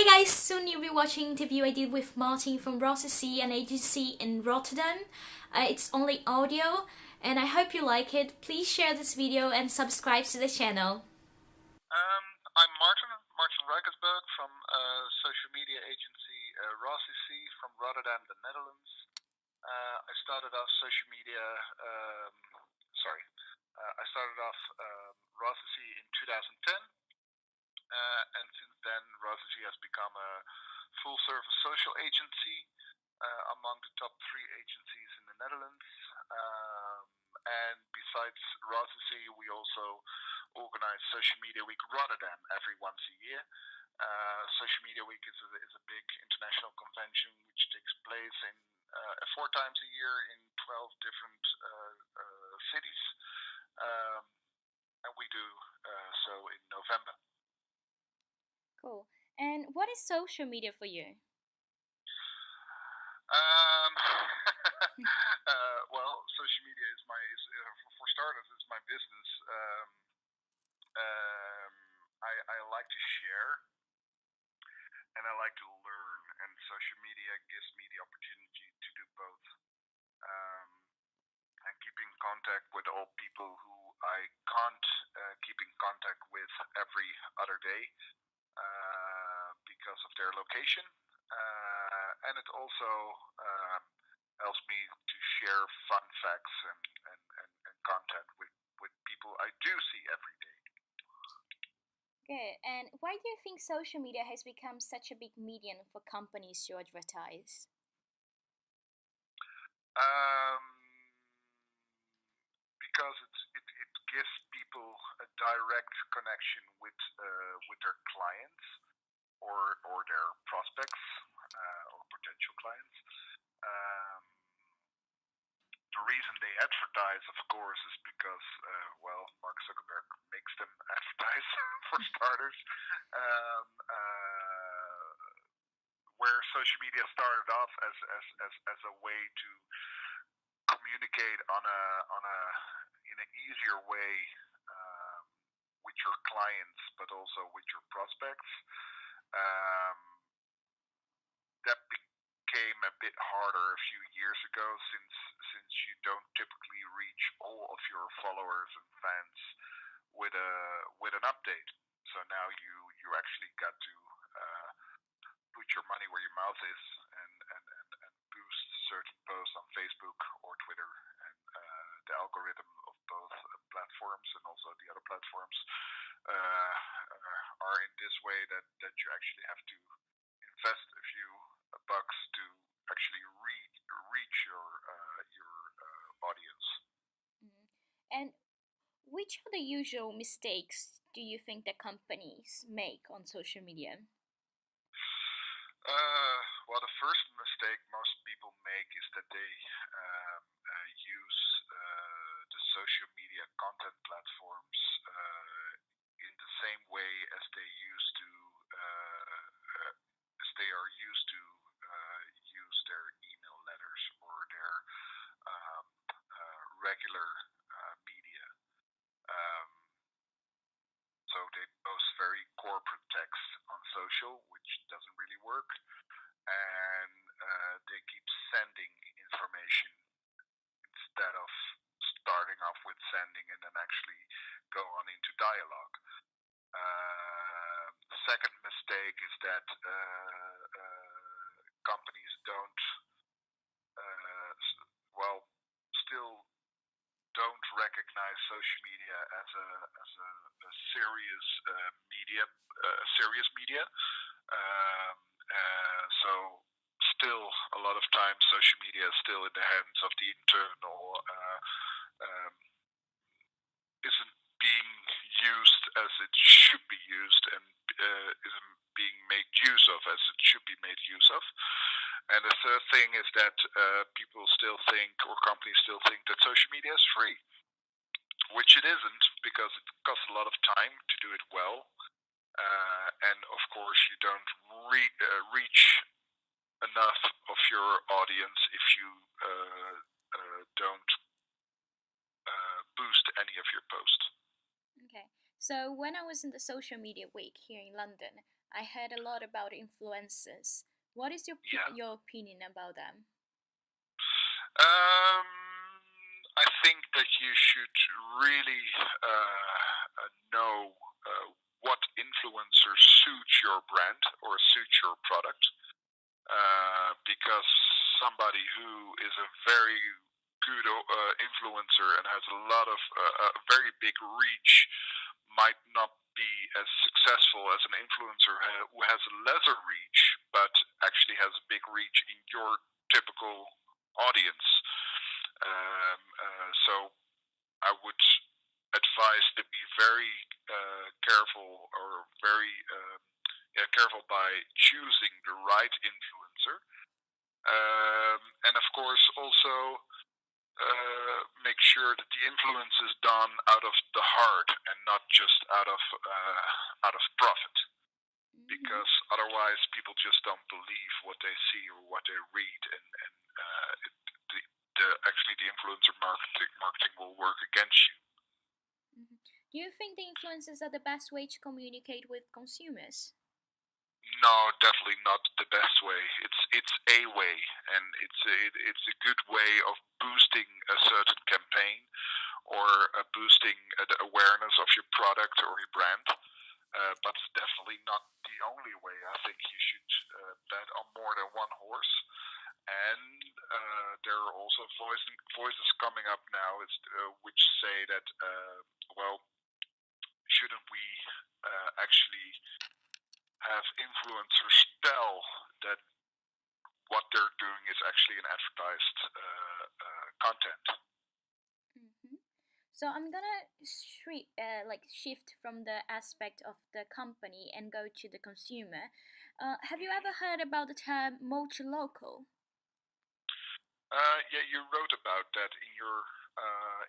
Hi guys, soon you'll be watching an interview I did with Maarten from Rotterdam, an agency in Rotterdam. It's only audio, and I hope you like it. Please share this video and subscribe to the channel. I'm Maarten Reijgersberg from social media agency from Rotterdam, the Netherlands. I started off social media, I started off in 2010, and since then Rotterdam has become a full-service social agency among the top 3 agencies in the Netherlands. And besides Rotterdam, we also organize Social Media Week Rotterdam every once a year. Social Media Week is a big international convention which takes place in 4 times a year in 12 different cities, and we do so in November. Cool. And what is social media for you? Well, social media is for starters, it's my business. I like to share and I like to learn, and social media gives me the opportunity to do both. And keep in contact with all people who I can't keep in contact with every other day because of their location. And it also helps me to share fun facts and content with people I do see every day. Good. And why do you think social media has become such a big medium for companies to advertise? Because it gives people a direct connection with their clients or their prospects or potential clients. The reason they advertise, of course, is because Mark Zuckerberg makes them advertise for starters. Where social media started off as a way to communicate in an easier way with your clients, but also with your prospects. That became a bit harder a few years ago, since you don't typically reach all of your followers and fans with an update. So now you actually got to put your money where your mouth is and boost certain posts on Facebook or Twitter, and the algorithm of both platforms and also the other platforms are in this way that you actually have to invest a few bucks to actually reach your audience. And which are the usual mistakes do you think that companies make on social media? Well, the first mistake most people make is that they use the social media content platforms in the same way as they are used to use their email letters or their regular media. So they post very corporate text on social, which doesn't really work, and they keep sending information instead of starting off with sending and then actually go on into dialogue. The second mistake is that companies still don't recognize social media as a serious media. So still a lot of times social media is still in the hands of the internal, isn't being used as it should be used, and isn't being made use of as it should be made use of. And the third thing is that people still think, or companies still think, that social media is free, which it isn't, because it costs a lot of time to do it well. And of course, you don't reach enough of your audience if you don't boost any of your posts. Okay, so when I was in the social media week here in London, I heard a lot about influencers. What is Yeah. your opinion about them? Um, I think that you should really know what influencers suit your brand or suit your product. Because somebody who is a very good influencer and has a lot of a very big reach might not be as successful as an influencer who has a lesser reach but actually has a big reach in your typical audience. So I would advise to be very careful or very careful by choosing the right influencer. And of course, also make sure that the influence is done out of the heart and not just out of profit. Mm-hmm. Because otherwise, people just don't believe what they see or what they read, and actually the influencer marketing will work against you. Mm-hmm. Do you think the influencers are the best way to communicate with consumers? No, definitely not the best way. It's a way, and it's a good way of boosting a certain campaign or boosting the awareness of your product or your brand. But it's definitely not the only way. I think you should bet on more than one horse. And there are also voices coming up now, which say that, well, shouldn't we actually have influencers tell that what they're doing is actually an advertised content? Mm-hmm. So I'm gonna shift from the aspect of the company and go to the consumer. Have you ever heard about the term multi-local? Yeah, you wrote about that in your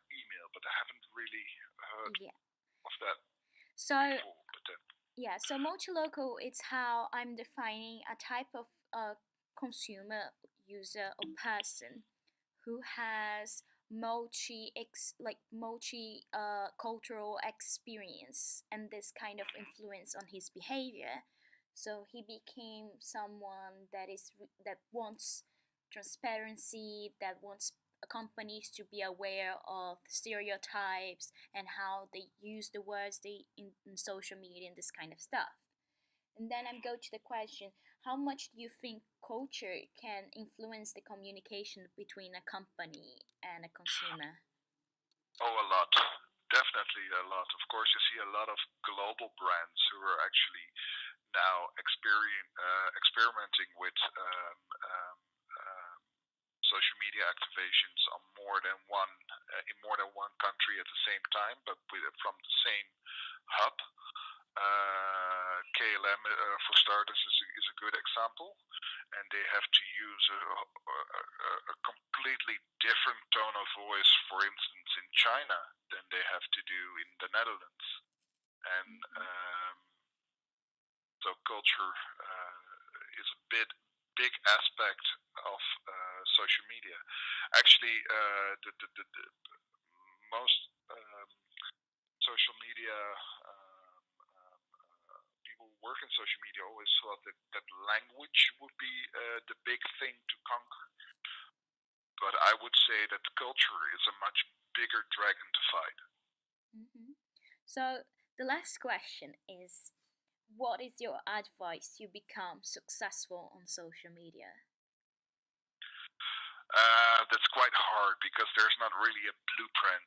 email, but I haven't really heard Yeah. of that So before. yeah, so multi-local is how I'm defining a type of consumer, user, or person who has multi cultural experience and this kind of influence on his behavior. So he became someone that wants transparency, that wants companies to be aware of stereotypes and how they use the words in social media and this kind of stuff. And then I go to the question, how much do you think culture can influence the communication between a company and a consumer? Oh, a lot. Definitely a lot. Of course, you see a lot of global brands who are actually now experimenting with social media activations on more than one in more than one country at the same time, but from the same hub. KLM, for starters, is a good example, and they have to use a completely different tone of voice, for instance, in China than they have to do in the Netherlands. And Mm-hmm. so culture is a big aspect of social media. Actually, the most social media people who work in social media always thought that language would be the big thing to conquer. But I would say that culture is a much bigger dragon to fight. Mm-hmm. So the last question is, what is your advice to become successful on social media? That's quite hard because there's not really a blueprint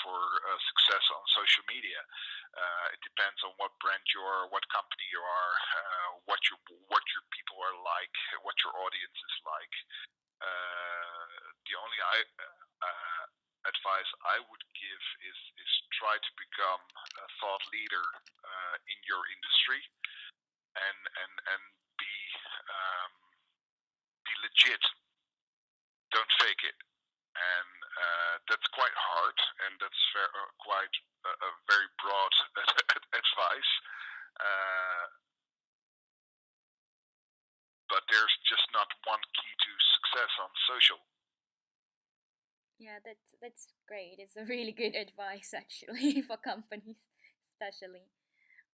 for success on social media. It depends on what brand you are, what company you are, what your people are like, what your audience is like. The only advice I would give is try to become a thought leader in your industry and um, be legit. Don't fake it, and that's quite hard, and that's quite a very broad advice. Uh, but there's just not one key to success on social. Yeah, that's great. It's a really good advice actually for companies, especially.